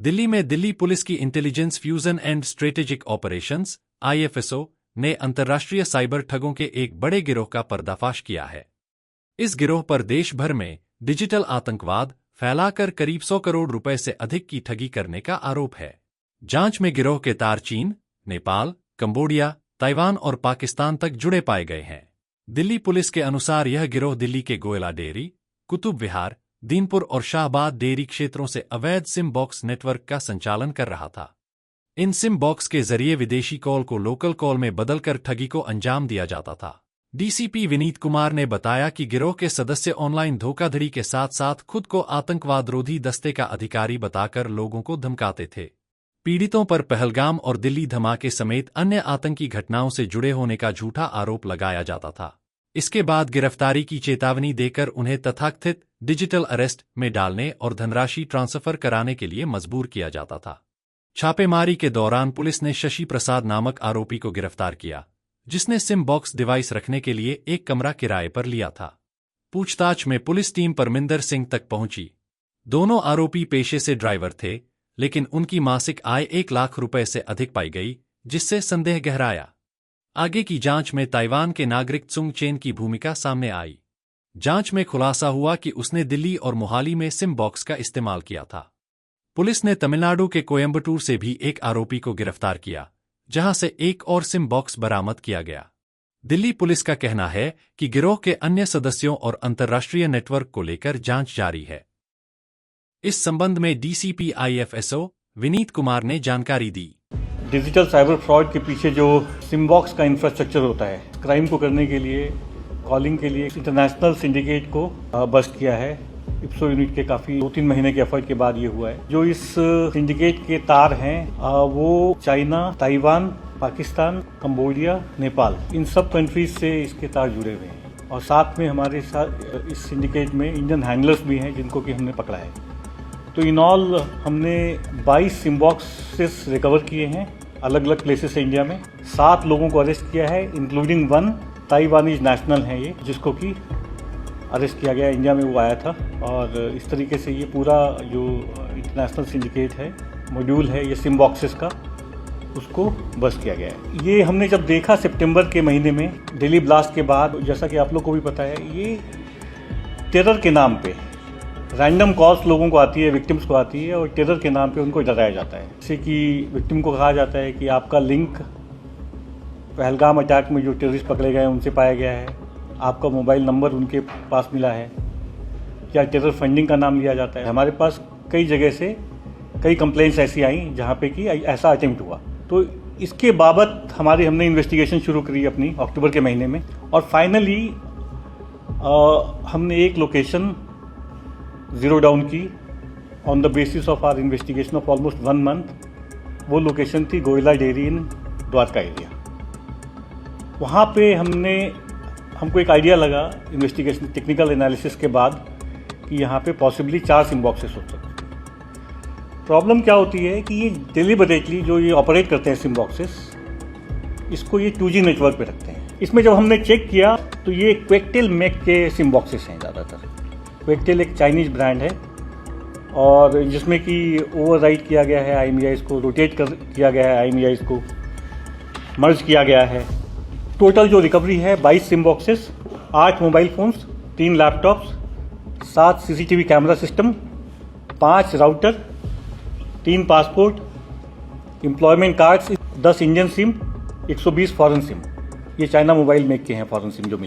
दिल्ली में दिल्ली पुलिस की intelligence fusion and strategic operations (IFSO) ने अंतर्राष्ट्रीय साइबर ठगों के एक बड़े गिरोह का पर्दाफाश किया है। इस गिरोह पर देश भर में डिजिटल आतंकवाद फैलाकर करीब 100 करोड़ रुपए से अधिक की ठगी करने का आरोप है। जांच में गिरोह के तार चीन, नेपाल, कंबोडिया, ताइवान और पाकिस्तान तक जुड़े पाए गए हैं। दिल्ली पुलिस के अनुसार यह गिरोह दिल्ली के गोयला डेयरी, कुतुब विहार, दीनपुर और शाहबाद डेयरी क्षेत्रों से अवैध सिम बॉक्स नेटवर्क का संचालन कर रहा था। इन सिम बॉक्स के जरिए विदेशी कॉल को लोकल कॉल में बदलकर ठगी को अंजाम दिया जाता था। DCP विनीत कुमार ने बताया कि गिरोह के सदस्य ऑनलाइन धोखाधड़ी के साथ साथ खुद को आतंकवादरोधी दस्ते का अधिकारी बताकर लोगों को धमकाते थे। पीड़ितों पर पहलगाम और दिल्ली धमाके समेत अन्य आतंकी घटनाओं से जुड़े होने का झूठा आरोप लगाया जाता था। इसके बाद गिरफ्तारी की चेतावनी देकर उन्हें तथाकथित डिजिटल अरेस्ट में डालने और धनराशि ट्रांसफर कराने के लिए मजबूर किया जाता था। छापेमारी के दौरान पुलिस ने शशि प्रसाद नामक आरोपी को गिरफ्तार किया, जिसने सिम बॉक्स डिवाइस रखने के लिए एक कमरा किराए पर लिया था। पूछताछ में पुलिस टीम परमिंदर सिंह तक पहुंची। दोनों आरोपी पेशे से ड्राइवर थे, लेकिन उनकी मासिक आय 1 लाख रुपए से अधिक पाई गई, जिससे संदेह गहराया। आगे की जांच में ताइवान के नागरिक त्सुंग चेन की भूमिका सामने आई। जांच में खुलासा हुआ कि उसने दिल्ली और मोहाली में सिम बॉक्स का इस्तेमाल किया था। पुलिस ने तमिलनाडु के कोयम्बटूर से भी एक आरोपी को गिरफ्तार किया, जहां से एक और सिम बॉक्स बरामद किया गया। दिल्ली पुलिस का कहना है कि गिरोह के अन्य सदस्यों और अंतर्राष्ट्रीय नेटवर्क को लेकर जांच जारी है। इस संबंध में DCP IFSO विनीत कुमार ने जानकारी दी। डिजिटल साइबर फ्रॉड के पीछे जो सिम बॉक्स का इंफ्रास्ट्रक्चर होता है, क्राइम को करने के लिए, कॉलिंग के लिए इंटरनेशनल सिंडिकेट को बस्ट किया है। इप्सो यूनिट के काफी 2-3 महीने के एफर्ट के बाद ये हुआ है। जो इस सिंडिकेट के तार हैं वो China, Taiwan, Pakistan, Cambodia, Nepal, इन सब कंट्रीज से इसके तार जुड़े हुए हैं। और साथ में हमारे साथ इस सिंडिकेट में इंडियन हैंडलर्स भी हैं, जिनको कि हमने पकड़ा है। तो इन ऑल हमने 22 सिम बॉक्सेस रिकवर किए हैं अलग अलग प्लेसेस से इंडिया में। 7 लोगों को अरेस्ट किया है, इंक्लूडिंग 1 ताइवानीज नेशनल है ये, जिसको कि अरेस्ट किया गया। इंडिया में वो आया था। और इस तरीके से ये पूरा जो इंटरनेशनल सिंडिकेट है, मॉड्यूल है ये सिम बॉक्सेस का, उसको बस्ट किया गया है। ये हमने जब देखा सितंबर के महीने में दिल्ली ब्लास्ट के बाद, जैसा कि आप लोग को भी पता है, ये टेरर के नाम पे रैंडम कॉल्स लोगों को आती है, विक्टिम्स को आती है, और टेरर के नाम पे उनको डराया जाता है। जैसे कि विक्टिम को कहा जाता है कि आपका लिंक पहलगाम अटैक में जो टेररिस्ट पकड़े गए उनसे पाया गया है, आपका मोबाइल नंबर उनके पास मिला है, क्या टेरर फंडिंग का नाम लिया जाता है। हमारे पास कई जगह से कई कंप्लेंट्स ऐसी आई जहाँ पे कि ऐसा अटेम्प्ट हुआ। तो इसके बाबत हमने इन्वेस्टिगेशन शुरू करी अपनी अक्टूबर के महीने में। और फाइनली हमने एक लोकेशन जीरो डाउन की on the basis of our investigation of almost 1 month. वो लोकेशन थी Goyla dairy in Dwarka area. वहाँ पे हमको एक आइडिया लगा इन्वेस्टिगेशन टेक्निकल एनालिसिस के बाद कि यहाँ पे पॉसिबली 4 सिम बॉक्सेस हो सकते हैं। प्रॉब्लम क्या होती है कि ये डेलिबरेटली जो ये ऑपरेट करते हैं सिम बॉक्सेस, इसको ये 2G नेटवर्क पे रखते हैं। इसमें जब हमने चेक किया तो ये क्वेकटेल मेक के सिम बॉक्सेस हैं ज़्यादातर। क्वेकटेल एक चाइनीज ब्रांड है, और जिसमें कि ओवरराइट किया गया है IMEIs को, रोटेट किया गया है IMEIs को, मर्ज किया गया है। टोटल जो रिकवरी है 22 SIM boxes, 8 mobile phones, 3 laptops, 7 CCTV camera system, 5 router, 3 passport, employment cards, 10 Indian SIM, 120 foreign SIM. ये चाइना मोबाइल मेक के हैं फॉरेन सिम जो मिले।